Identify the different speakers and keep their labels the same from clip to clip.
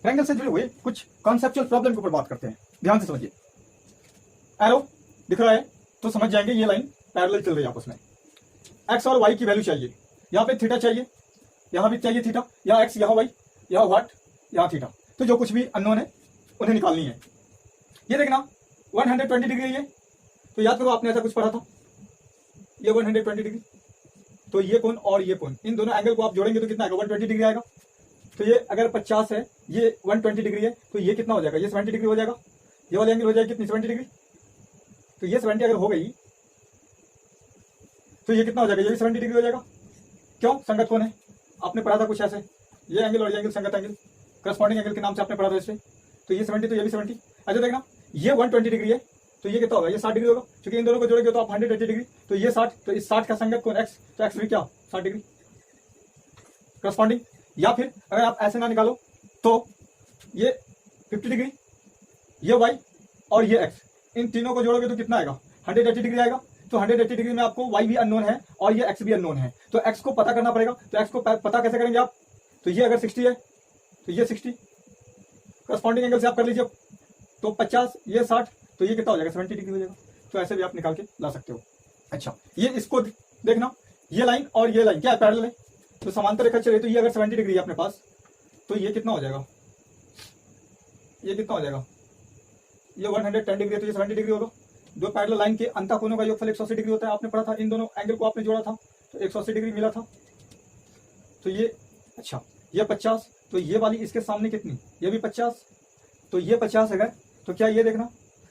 Speaker 1: Triangle से जुड़े हुए कुछ कॉन्सेप्चुअल प्रॉब्लम के ऊपर बात करते हैं, ध्यान से समझिए। एरो दिख रहा है तो समझ जाएंगे ये लाइन पैरेलल चल रही है आपस में। एक्स और वाई की वैल्यू चाहिए, यहाँ पे थीटा चाहिए, यहाँ भी चाहिए थीटा, यहाँ एक्स, यहाँ वाई, यहाँ वाट, यहाँ थीटा। तो जो कुछ भी अननोन है उन्हें निकालनी है। ये देखना 120 डिग्री है ये, तो याद करो आपने ऐसा कुछ पढ़ा था, ये 120 डिग्री। तो ये कोण और ये कोण, इन दोनों एंगल को आप जोड़ेंगे तो कितना आएगा, 120 डिग्री आएगा। तो ये अगर 50 है, ये 120 डिग्री है, तो ये कितना हो जाएगा, ये 70 डिग्री हो जाएगा। ये वाली एंगल हो जाएगी कितनी, 70 डिग्री। तो ये 70 अगर हो गई तो ये कितना हो जाएगा, ये भी 70 डिग्री हो जाएगा। क्यों, संगत कोण है, आपने पढ़ा था कुछ ऐसे, ये एंगल और ये एंगल संगत एंगल, करस्पॉन्डिंग एंगल के नाम से आपने पढ़ा था इससे। तो ये 70 तो ये भी 70। अच्छा देखना, ये 120 डिग्री है तो ये कितना होगा, ये 60 डिग्री होगा, क्योंकि इन दोनों को जोड़ेंगे तो आप 180 डिग्री, तो ये 60, तो इस 60 का संगत कोण एक्स, तो एक्स भी क्या 60 डिग्री करस्पॉन्डिंग। या फिर अगर आप ऐसे ना निकालो तो ये 50 डिग्री, ये वाई और ये एक्स, इन तीनों को जोड़ोगे तो कितना आएगा, 180 डिग्री आएगा। तो 180 डिग्री में आपको वाई भी अननोन है और ये एक्स भी अननोन है, तो एक्स को पता करना पड़ेगा। तो एक्स को पता कैसे करेंगे आप, तो ये अगर 60 है तो ये 60 करस्पॉन्डिंग एंगल से आप कर लीजिए, तो 50, ये 60, तो ये कितना हो जाएगा, 70 डिग्री हो जाएगा। तो ऐसे भी आप निकाल के ला सकते हो। अच्छा, ये इसको देखना, ये लाइन और ये लाइन क्या है, पैरेलल है, तो समांतर रेखा चले, तो ये अगर 70 डिग्री है अपने पास, तो ये कितना हो जाएगा, ये कितना हो जाएगा, ये 110 डिग्री है तो ये 70 डिग्री होगा। दो पैरेलल लाइन के अंतःकोणों का योगफल 180 डिग्री होता है, आपने पढ़ा था। इन दोनों एंगल को आपने जोड़ा था तो 180 डिग्री मिला था। तो ये अच्छा, ये 50, तो ये वाली इसके सामने कितनी, ये भी 50, तो ये 50 अगर, तो क्या ये देखना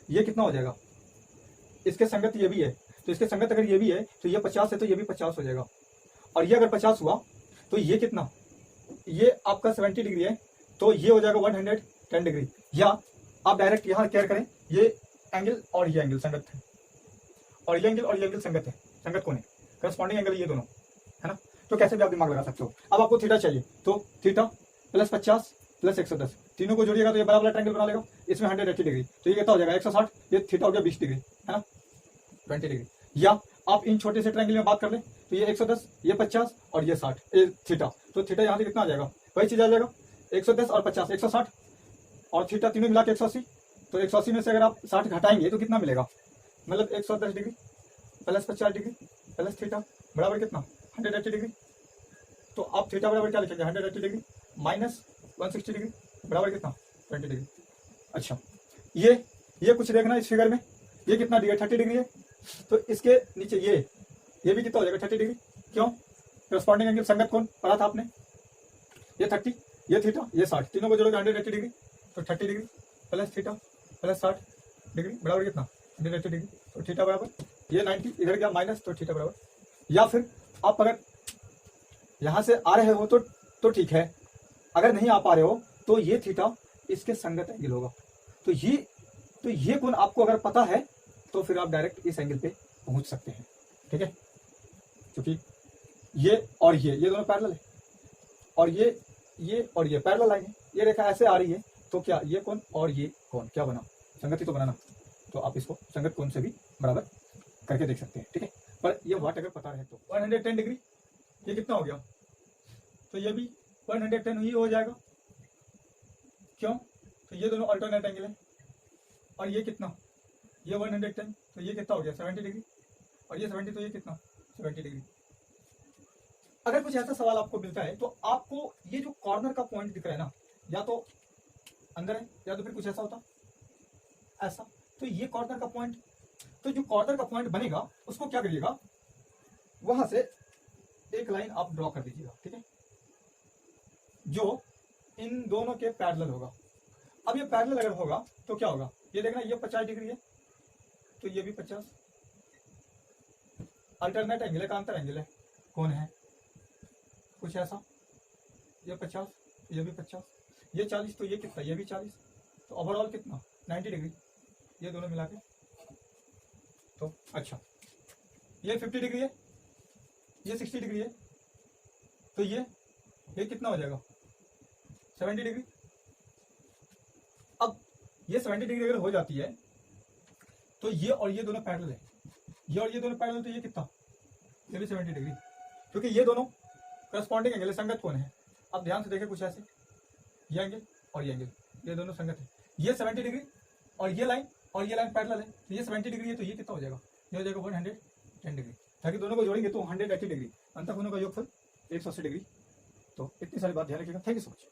Speaker 1: ये कितना हो जाएगा, इसके संगत ये भी है, तो इसके संगत अगर ये भी है तो ये 50 है तो ये भी 50 हो जाएगा। और ये अगर 50 हुआ तो ये कितना, ये आपका 70 डिग्री है, तो ये हो जाएगा 110 डिग्री। या आप डायरेक्ट यहां केयर करें, ये एंगल और ये एंगल संगत है, और ये एंगल और ये एंगल संगत है, संगत कौन है, करस्पॉन्डिंग एंगल ये दोनों है ना। तो कैसे भी आप दिमाग लगा सकते हो। अब आपको थीटा चाहिए, तो थीटा प्लस 50 प्लस 110, तीनों को जोड़िएगा तो ये बराबर ट्रायंगल बना लेगा। इसमें 180 डिग्री, तो ये कितना हो जाएगा 160, ये थीटा हो गया 20 डिग्री है ना, 20 डिग्री। या आप इन छोटे से ट्रायंगल में बात कर ले, तो ये 110, ये 50 और ये 60, ये थीटा, तो थीटा यहाँ से कितना आ जाएगा, वही चीज आ जाएगा 110 और 50 160, और थीटा तीनों मिला के 180। तो 180 में से अगर आप 60 घटाएंगे तो कितना मिलेगा, मतलब 110 degree plus 50 degree plus theta बराबर कितना 180 डिग्री। तो आप थीटा बराबर क्या लिखेंगे, 180 डिग्री माइनस 160 डिग्री बराबर कितना 20 डिग्री। अच्छा, ये कुछ देखना इस फिगर में, ये कितना डिग्री 30 डिग्री है, तो इसके नीचे ये भी कितना हो जाएगा 30 डिग्री। क्यों, करस्पॉन्डिंग एंगल संगत कोण पढ़ा था आपने, ये 30, ये थीटा, ये 60, तीनों को जोड़ोगे 180 डिग्री, तो 30 degree plus theta plus 60 degree बराबर कितना 180 डिग्री। तो थीटा बराबर ये 90 इधर गया माइनस, तो थीटा बराबर। या फिर आप अगर यहां से आ रहे हो तो ठीक है, अगर नहीं आ पा रहे हो तो ये थीटा इसके संगत एंगल होगा। तो ये कोण आपको अगर पता है तो फिर आप डायरेक्ट इस एंगल पे पहुंच सकते हैं, ठीक है। क्योंकि ये और ये दोनों पैरेलल है, और ये और ये पैरेलल लाइन है, ये रेखा ऐसे आ रही है, तो क्या ये कोण और ये कोण क्या बना, संगति तो बनाना। तो आप इसको संगत कोण से भी बराबर करके देख सकते हैं, ठीक है। पर ये वाट अगर पता रहे तो 110 डिग्री ये कितना हो गया, तो ये भी 110 ही हो जाएगा। क्यों, तो ये दोनों अल्टरनेट एंगल है, और ये कितना, ये 110, तो ये कितना हो गया 70 डिग्री, और ये 70, तो ये कितना 70 डिग्री। अगर कुछ ऐसा सवाल आपको मिलता है तो आपको ये जो कॉर्नर का पॉइंट दिख रहा है ना, या तो अंदर है या तो फिर कुछ ऐसा होता ऐसा, तो ये कॉर्नर का पॉइंट, तो जो कॉर्नर का पॉइंट बनेगा उसको क्या करिएगा, वहां से एक लाइन आप ड्रॉ कर दीजिएगा, ठीक है, जो इन दोनों के पैरेलल होगा। अब ये पैरेलल अगर होगा तो क्या होगा, ये देखना, ये 50 डिग्री है तो ये भी 50, अल्टरनेट एंगल है, कांतर एंगल है, कौन है कुछ ऐसा, ये 50, ये भी 50, ये 40, तो ये कितना, ये भी 40, तो ओवरऑल कितना 90 डिग्री, ये दोनों मिला के। तो अच्छा, ये 50 डिग्री है, ये 60 डिग्री है, तो ये कितना हो जाएगा 70 डिग्री। अब ये 70 डिग्री अगर हो जाती है तो ये और ये दोनों पैरेलल है, ये और ये दोनों पैरेलल, तो ये कितना, ये भी 70 डिग्री, क्योंकि ये दोनों करस्पॉन्डिंग एंगल संगत कोण है। अब ध्यान से देखें कुछ ऐसे, ये एंगल और ये एंगल, ये दोनों संगत है। ये 70 डिग्री और ये लाइन पैरेलल है, तो ये 70 डिग्री है, तो ये कितना हो जाएगा, ये हो जाएगा 110 डिग्री। ताकि दोनों को जोड़ेंगे तो 180 डिग्री, अंतः कोनों का योग फिर 180 डिग्री। तो इतनी सारी बात ध्यान रखिएगा। Thank you so much.